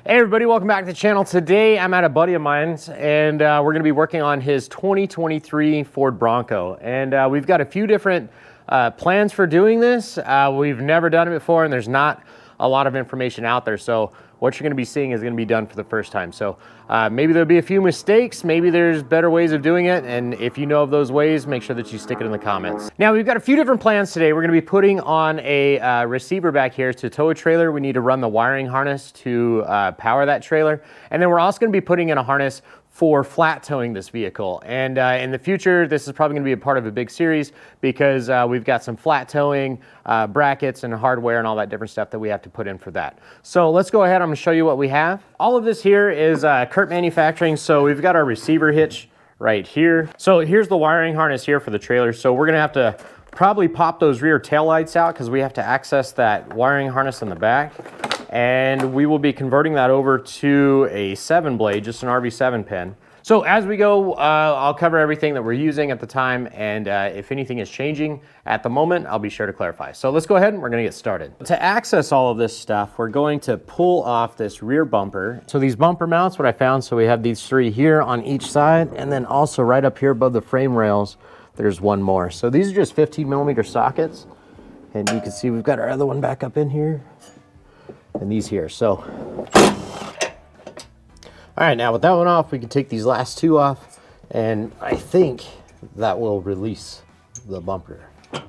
Hey everybody, welcome back to the channel. Today I'm at a buddy of mine's and we're going to be working on his 2023 Ford Bronco. And we've got a few different plans for doing this. We've never done it before and there's not a lot of information out there. So what you're going to be seeing is going to be done for the first time. So maybe there'll be a few mistakes, maybe there's better ways of doing it. And if you know of those ways, make sure that you stick it in the comments. Now we've got a few different plans today. We're going to be putting on a receiver back here to tow a trailer. We need to run the wiring harness to power that trailer. And then we're also going to be putting in a harness for flat towing this vehicle. And in the future, this is probably gonna be a part of a big series because we've got some flat towing, brackets and hardware and all that different stuff that we have to put in for that. So let's go ahead, I'm gonna show you what we have. All of this here is Curt Manufacturing. So we've got our receiver hitch right here. So here's the wiring harness here for the trailer. So we're gonna have to probably pop those rear tail lights out because we have to access that wiring harness in the back. And we will be converting that over to a 7-blade, just an RV7 pin. So as we go, I'll cover everything that we're using at the time, and if anything is changing at the moment, I'll be sure to clarify. So let's go ahead and we're gonna get started. To access all of this stuff, we're going to pull off this rear bumper. So these bumper mounts, what I found, so we have these 3 here on each side, and then also right up here above the frame rails, there's one more. So these are just 15mm sockets, and you can see we've got our other one back up in here. And these here. So all right, now with that one off, we can take these last 2 off, and I think that will release the bumper. And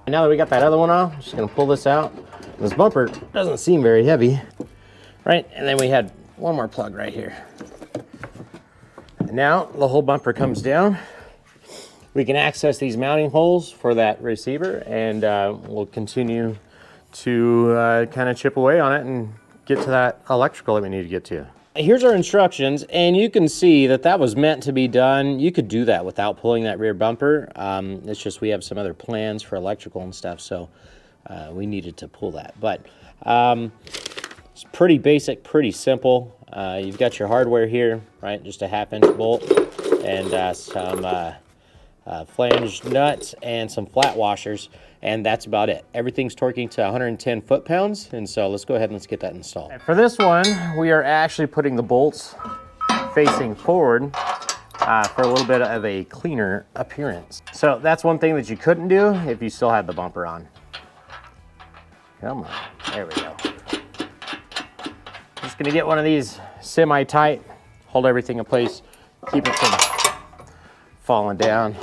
now that we got that other one off, I'm just gonna pull this out. This bumper doesn't seem very heavy, right? And then we had one more plug right here. And now the whole bumper comes down. We can access these mounting holes for that receiver, and we'll continue to kind of chip away on it and get to that electrical that we need to get to. Here's our instructions, and you can see that that was meant to be done. You could do that without pulling that rear bumper. It's just we have some other plans for electrical and stuff, so we needed to pull that. But it's pretty basic, pretty simple. You've got your hardware here, right? Just a 1/2-inch bolt and some flange nuts and some flat washers. And that's about it. Everything's torquing to 110 foot-pounds, and so let's go ahead and let's get that installed. For this one, we are actually putting the bolts facing forward for a little bit of a cleaner appearance. So that's one thing that you couldn't do if you still had the bumper on. Come on, there we go. Just gonna get one of these semi-tight, hold everything in place, keep it from falling down.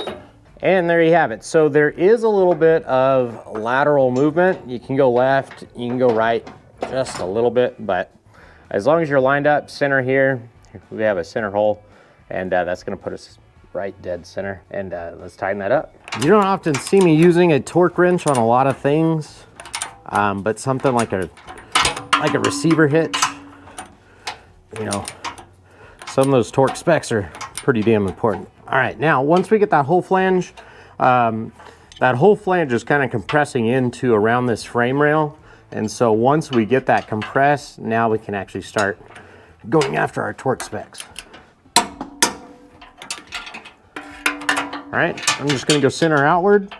And there you have it. So there is a little bit of lateral movement. You can go left, you can go right, just a little bit, but as long as you're lined up center here, we have a center hole, and that's gonna put us right dead center. And let's tighten that up. You don't often see me using a torque wrench on a lot of things, but something like a receiver hitch, you know, some of those torque specs are pretty damn important. All right, now once we get that whole flange is kind of compressing into around this frame rail. And so once we get that compressed, now we can actually start going after our torque specs. All right, I'm just gonna go center outward.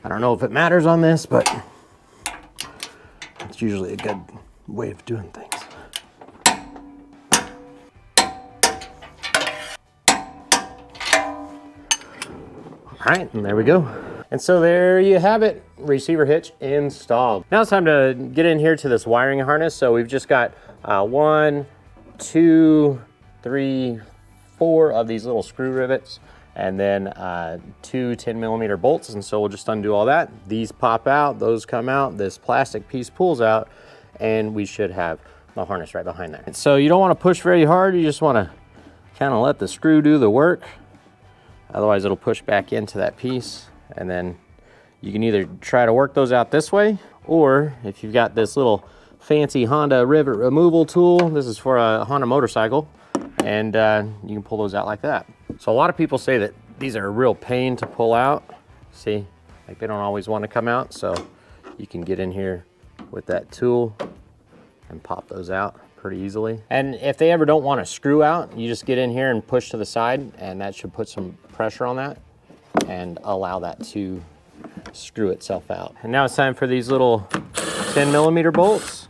I don't know if it matters on this, but it's usually a good way of doing things. All right, and there we go. And so there you have it, receiver hitch installed. Now it's time to get in here to this wiring harness. So we've just got 1, 2, 3, 4 of these little screw rivets, and then 2 10mm bolts. And so we'll just undo all that. These pop out, those come out, this plastic piece pulls out, and we should have the harness right behind there. And so you don't want to push very hard, you just want to kind of let the screw do the work. Otherwise it'll push back into that piece, and then you can either try to work those out this way, or if you've got this little fancy Honda rivet removal tool, this is for a Honda motorcycle, and you can pull those out like that. So a lot of people say that these are a real pain to pull out. See, like they don't always want to come out, so you can get in here with that tool and pop those out pretty easily. And if they ever don't want to screw out, you just get in here and push to the side, and that should put some pressure on that and allow that to screw itself out. And now it's time for these little 10mm bolts.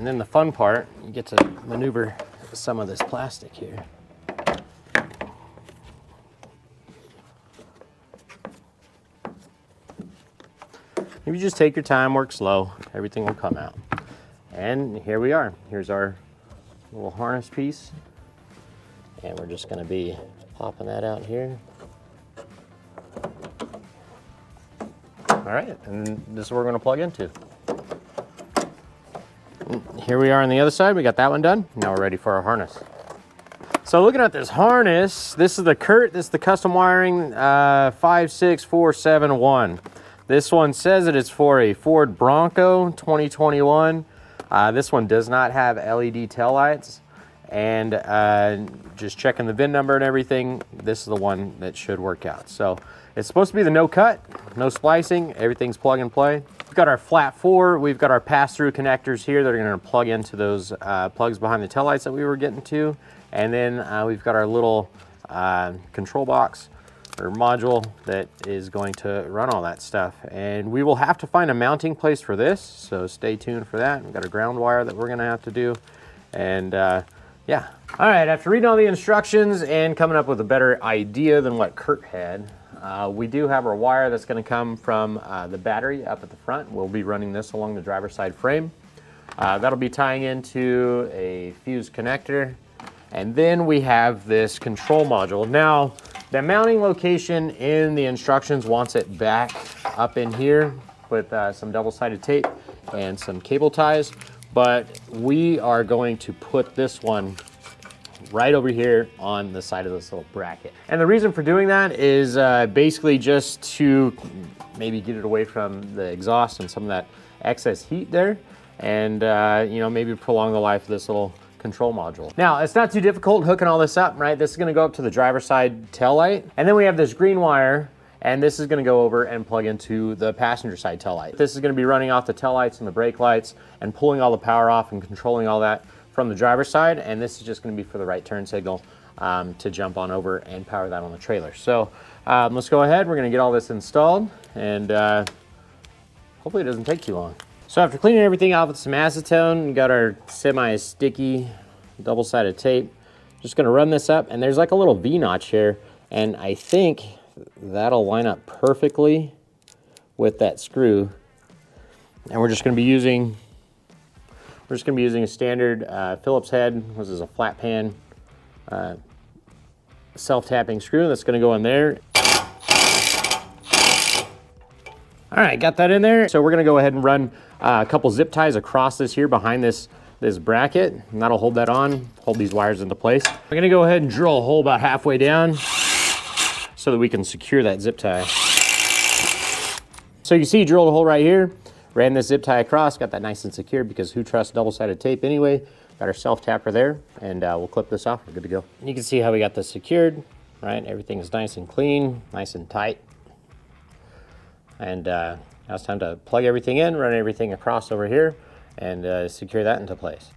And then the fun part, you get to maneuver some of this plastic here. If you just take your time, work slow, everything will come out. And here we are. Here's our little harness piece. And we're just gonna be popping that out here. All right, and this is what we're gonna plug into. Here we are on the other side, we got that one done. Now we're ready for our harness. So looking at this harness, this is the Curt, this is the custom wiring 56471. This one says that it's for a Ford Bronco 2021. This one does not have LED taillights. And just checking the VIN number and everything, this is the one that should work out. So it's supposed to be the no cut, no splicing, everything's plug and play. We've got our flat 4, we've got our pass-through connectors here that are gonna plug into those plugs behind the taillights that we were getting to. And then we've got our little control box or module that is going to run all that stuff. And we will have to find a mounting place for this, so stay tuned for that. We've got a ground wire that we're gonna have to do. And yeah. All right, after reading all the instructions and coming up with a better idea than what Curt had, we do have our wire that's gonna come from the battery up at the front. We'll be running this along the driver's side frame. That'll be tying into a fuse connector. And then we have this control module. Now, the mounting location in the instructions wants it back up in here with some double-sided tape and some cable ties. But we are going to put this one right over here on the side of this little bracket. And the reason for doing that is basically just to maybe get it away from the exhaust and some of that excess heat there. And you know, maybe prolong the life of this little control module. Now, it's not too difficult hooking all this up, right? This is gonna go up to the driver's side tail light. And then we have this green wire, and this is gonna go over and plug into the passenger side tail light. This is gonna be running off the tail lights and the brake lights and pulling all the power off and controlling all that from the driver's side. And this is just gonna be for the right turn signal to jump on over and power that on the trailer. So let's go ahead. We're gonna get all this installed, and hopefully it doesn't take too long. So after cleaning everything off with some acetone, we got our semi-sticky double-sided tape. Just gonna run this up, and there's like a little V-notch here, and I think that'll line up perfectly with that screw. And we're just gonna be using a standard Phillips head. This is a flat pan self-tapping screw that's gonna go in there. All right, got that in there. So we're gonna go ahead and run a couple zip ties across this here behind this bracket, and that'll hold that on, hold these wires into place. We're gonna go ahead and drill a hole about halfway down so that we can secure that zip tie. So you see, drilled a hole right here, ran this zip tie across, got that nice and secure because who trusts double-sided tape anyway? Got our self-tapper there, and we'll clip this off, we're good to go. And you can see how we got this secured, right? Everything is nice and clean, nice and tight. And now it's time to plug everything in, run everything across over here, and secure that into place.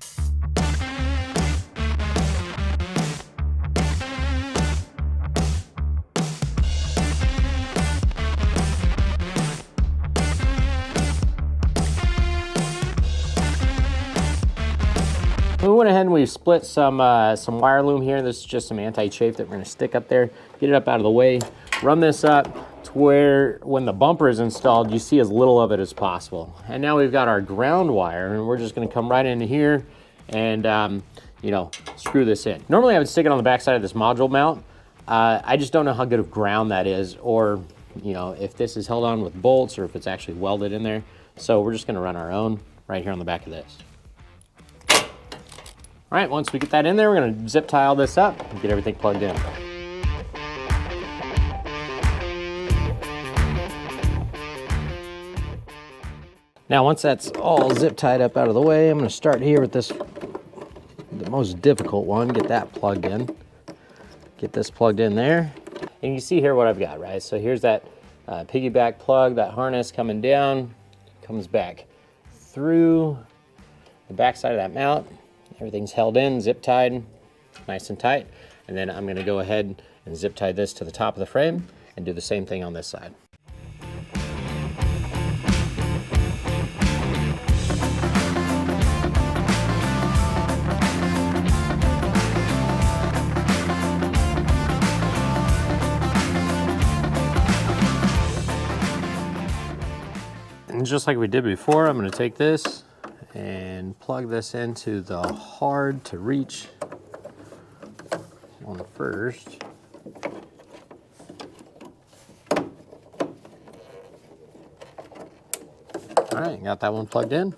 We went ahead and we split some wire loom here. This is just some anti-chafe that we're gonna stick up there, get it up out of the way, run this up to where when the bumper is installed, you see as little of it as possible. And now we've got our ground wire, and we're just gonna come right into here and you know, screw this in. Normally I would stick it on the back side of this module mount. I just don't know how good of ground that is, or you know, if this is held on with bolts or if it's actually welded in there. So we're just gonna run our own right here on the back of this. All right, once we get that in there, we're gonna zip tie all this up and get everything plugged in. Now, once that's all zip tied up out of the way, I'm gonna start here with this, the most difficult one, get that plugged in. Get this plugged in there. And you see here what I've got, right? So here's that piggyback plug, that harness coming down, comes back through the back side of that mount. Everything's held in, zip tied, nice and tight. And then I'm gonna go ahead and zip tie this to the top of the frame and do the same thing on this side. And just like we did before, I'm going to take this and plug this into the hard to reach one first. All right, got that one plugged in.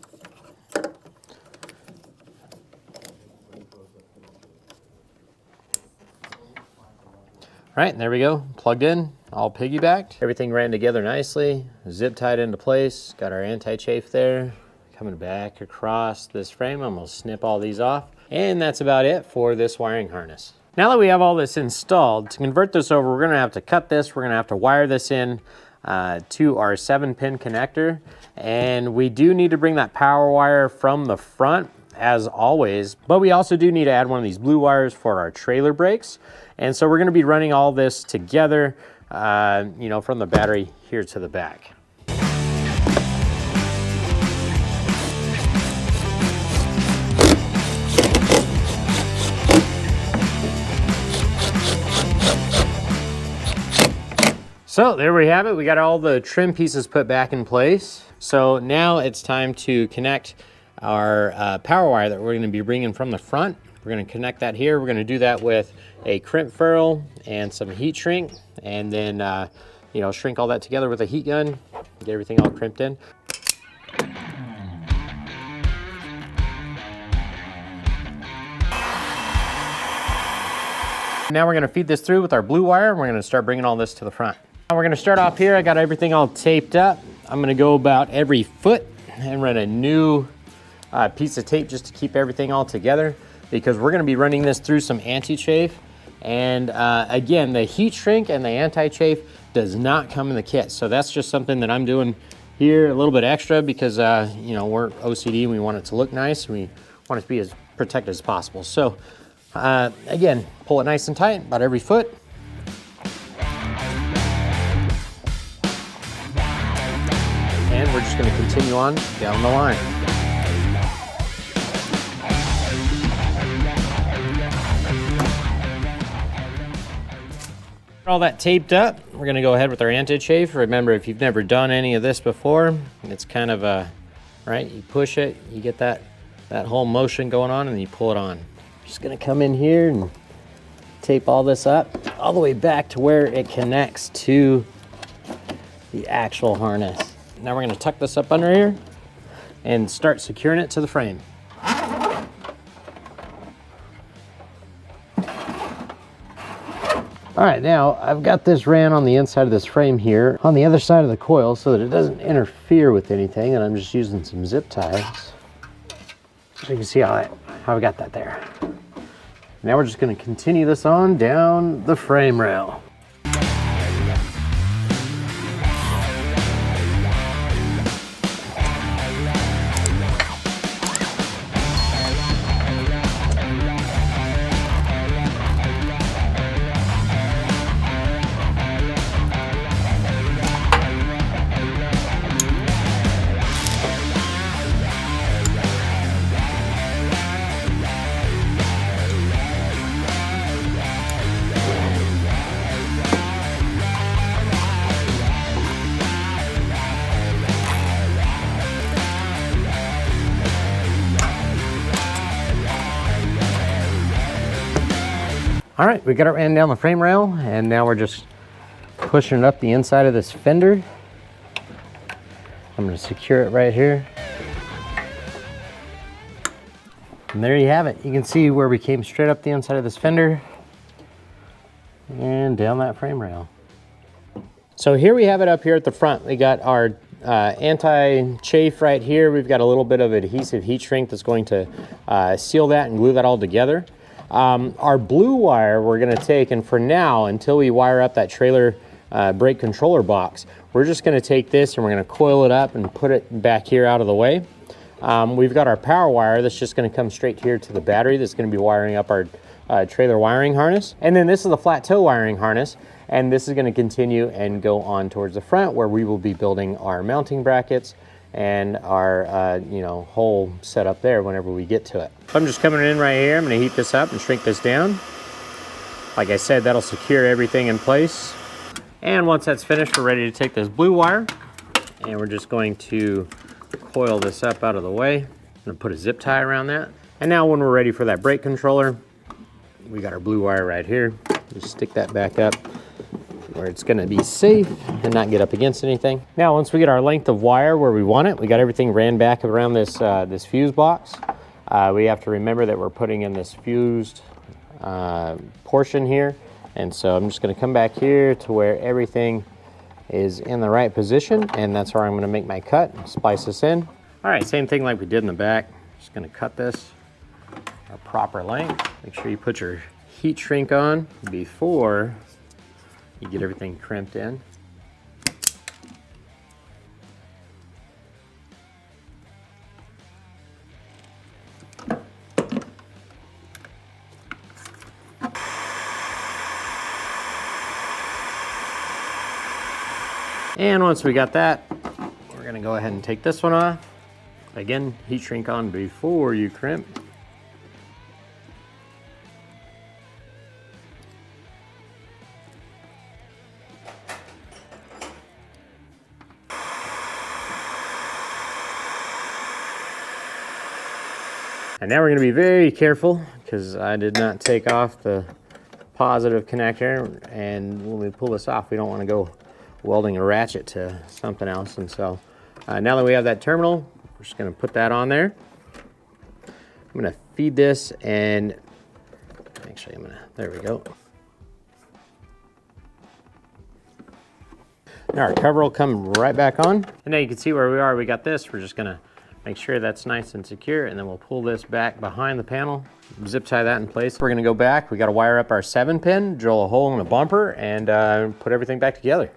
All right, there we go, plugged in, all piggybacked. Everything ran together nicely, zip tied into place. Got our anti-chafe there. Coming back across this frame, I'm gonna snip all these off. And that's about it for this wiring harness. Now that we have all this installed, to convert this over, we're gonna have to cut this, we're gonna have to wire this in to our 7-pin connector. And we do need to bring that power wire from the front, as always, but we also do need to add one of these blue wires for our trailer brakes. And so we're gonna be running all this together, you know, from the battery here to the back. So there we have it. We got all the trim pieces put back in place. So now it's time to connect our power wire that we're going to be bringing from the front. We're going to connect that here. We're going to do that with a crimp ferrule and some heat shrink, and then you know, shrink all that together with a heat gun, get everything all crimped in. Now we're going to feed this through with our blue wire. We're going to start bringing all this to the front. Now we're going to start off here. I got everything all taped up. I'm going to go about every foot and run a new piece of tape just to keep everything all together, because we're going to be running this through some anti-chafe. And again, the heat shrink and the anti-chafe does not come in the kit. So that's just something that I'm doing here a little bit extra because you know, we're OCD and we want it to look nice. We want it to be as protected as possible. So again, pull it nice and tight about every foot. And we're just going to continue on down the line. All that taped up, we're going to go ahead with our anti-chafe. Remember, if you've never done any of this before, it's kind of a, right, you push it, you get that whole motion going on, and you pull it on. Just going to come in here and tape all this up all the way back to where it connects to the actual harness. Now we're going to tuck this up under here and start securing it to the frame. All right, now I've got this ran on the inside of this frame here on the other side of the coil so that it doesn't interfere with anything, and I'm just using some zip ties so you can see how I got that there. Now we're just going to continue this on down the frame rail. All right, we got it ran down the frame rail, and now we're just pushing it up the inside of this fender. I'm going to secure it right here. And there you have it. You can see where we came straight up the inside of this fender and down that frame rail. So here we have it up here at the front. We got our anti-chafe right here. We've got a little bit of adhesive heat shrink that's going to seal that and glue that all together. Our blue wire we're going to take, and for now, until we wire up that trailer brake controller box, we're just going to take this and we're going to coil it up and put it back here out of the way. We've got our power wire that's just going to come straight here to the battery that's going to be wiring up our trailer wiring harness. And then this is the flat toe wiring harness, and this is going to continue and go on towards the front where we will be building our mounting brackets and our you know, whole setup there whenever we get to it. I'm just coming in right here. I'm going to heat this up and shrink this down. Like I said, that'll secure everything in place. And once that's finished, we're ready to take this blue wire And we're just going to coil this up out of the way. I'm gonna put a zip tie around that. And now when we're ready for that brake controller, we got our blue wire right here. Just stick that back up where it's gonna be safe and not get up against anything. Now, once we get our length of wire where we want it, we got everything ran back around this, this fuse box. We have to remember that we're putting in this fused portion here. And so I'm just gonna come back here to where everything is in the right position, and that's where I'm gonna make my cut, splice this in. All right, same thing like we did in the back. Just gonna cut this a proper length. Make sure you put your heat shrink on before you get everything crimped in. And once we got that, we're gonna go ahead and take this one off. Again, heat shrink on before you crimp. And now we're gonna be very careful because I did not take off the positive connector. And when we pull this off, we don't wanna go welding a ratchet to something else. And so now that we have that terminal, we're just gonna put that on there. I'm gonna feed this and actually there we go. Now our cover will come right back on. And now you can see where we are. We got this. We're just gonna make sure that's nice and secure, and then we'll pull this back behind the panel, zip tie that in place. We're gonna go back. We gotta wire up our 7-pin, drill a hole in the bumper, and put everything back together.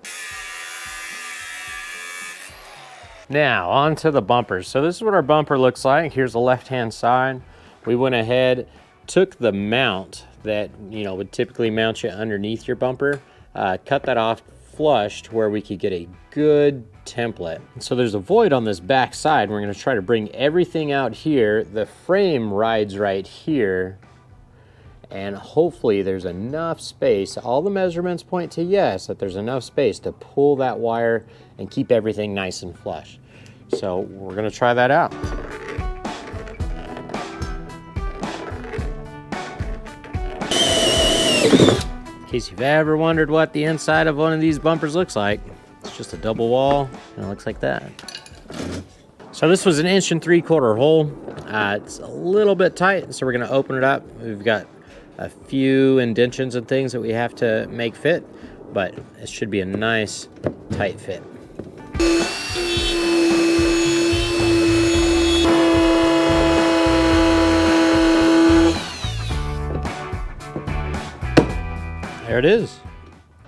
Now, onto the bumpers. So this is what our bumper looks like. Here's the left-hand side. We went ahead, took the mount that would typically mount you underneath your bumper, cut that off flushed where we could get a good template. So there's a void on this back side. We're gonna try to bring everything out here. The frame rides right here, and hopefully there's enough space. All the measurements point to yes, that there's enough space to pull that wire and keep everything nice and flush. So we're gonna try that out. In case you've ever wondered what the inside of one of these bumpers looks like, it's just a double wall, and it looks like that. So this was an 1 3/4 hole. It's a little bit tight, so we're gonna open it up. We've got a few indentions and things that we have to make fit, but it should be a nice tight fit. There it is.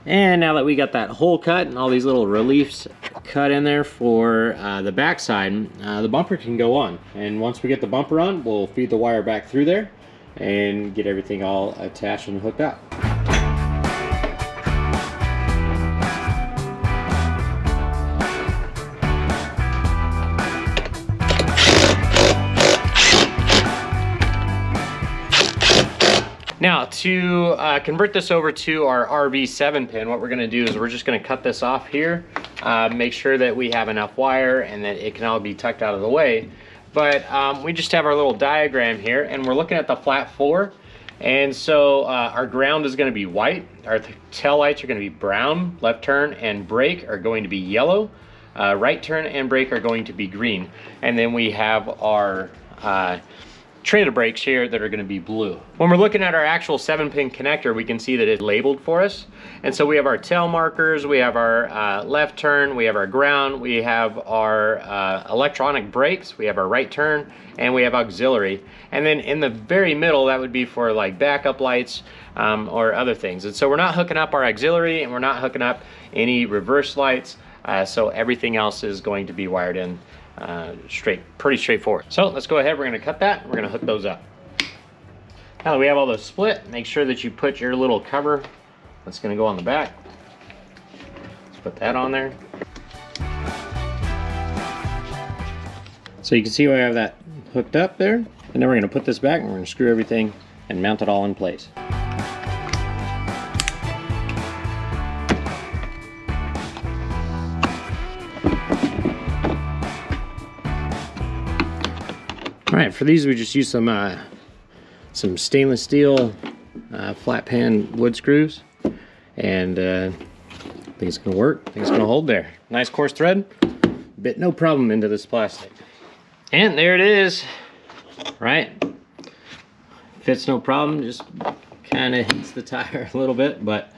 And now that we got that hole cut and all these little reliefs cut in there for the back side, the bumper can go on. And once we get the bumper on, we'll feed the wire back through there and get everything all attached and hooked up. Now to convert this over to our RB 7-pin, what we're gonna do is we're just gonna cut this off here, make sure that we have enough wire and that it can all be tucked out of the way. But we just have our little diagram here, and we're looking at the flat floor. And so our ground is gonna be white, our tail lights are gonna be brown, left turn and brake are going to be yellow, right turn and brake are going to be green. And then we have our trailer brakes here that are going to be blue. When we're looking at our actual 7-pin connector, we can see that it's labeled for us. And so we have our tail markers, we have our left turn, we have our ground, we have our electronic brakes, we have our right turn, and we have auxiliary. And then in the very middle, that would be for like backup lights or other things. And so we're not hooking up our auxiliary, and we're not hooking up any reverse lights. So everything else is going to be wired in pretty straightforward. So let's go ahead, we're gonna cut that, we're gonna hook those up. Now that we have all those split, make sure that you put your little cover that's gonna go on the back. Let's put that on there. So you can see where I have that hooked up there. And then we're gonna put this back and we're gonna screw everything and mount it all in place. All right, for these we just use some stainless steel flat pan wood screws, and I think it's gonna work. I think it's gonna hold there. Nice coarse thread, bit no problem into this plastic. And there it is, right? Fits no problem, just kind of hits the tire a little bit, but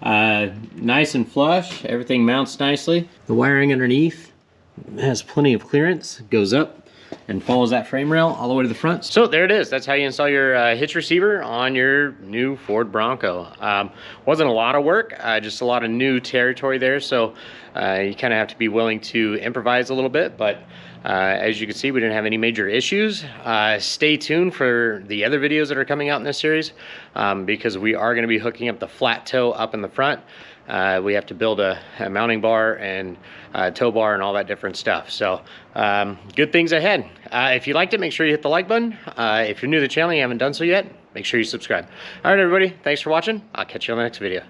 nice and flush. Everything mounts nicely. The wiring underneath has plenty of clearance, goes up and follows that frame rail all the way to the front. So there it is. That's how you install your hitch receiver on your new Ford Bronco. Wasn't a lot of work, just a lot of new territory there, so you kind of have to be willing to improvise a little bit, but as you can see, we didn't have any major issues. Stay tuned for the other videos that are coming out in this series, because we are going to be hooking up the flat toe up in the front. We have to build a mounting bar and tow bar and all that different stuff. So good things ahead. If you liked it, make sure you hit the like button. If you're new to the channel and you haven't done so yet, make sure you subscribe. All right, everybody, thanks for watching. I'll catch you on the next video.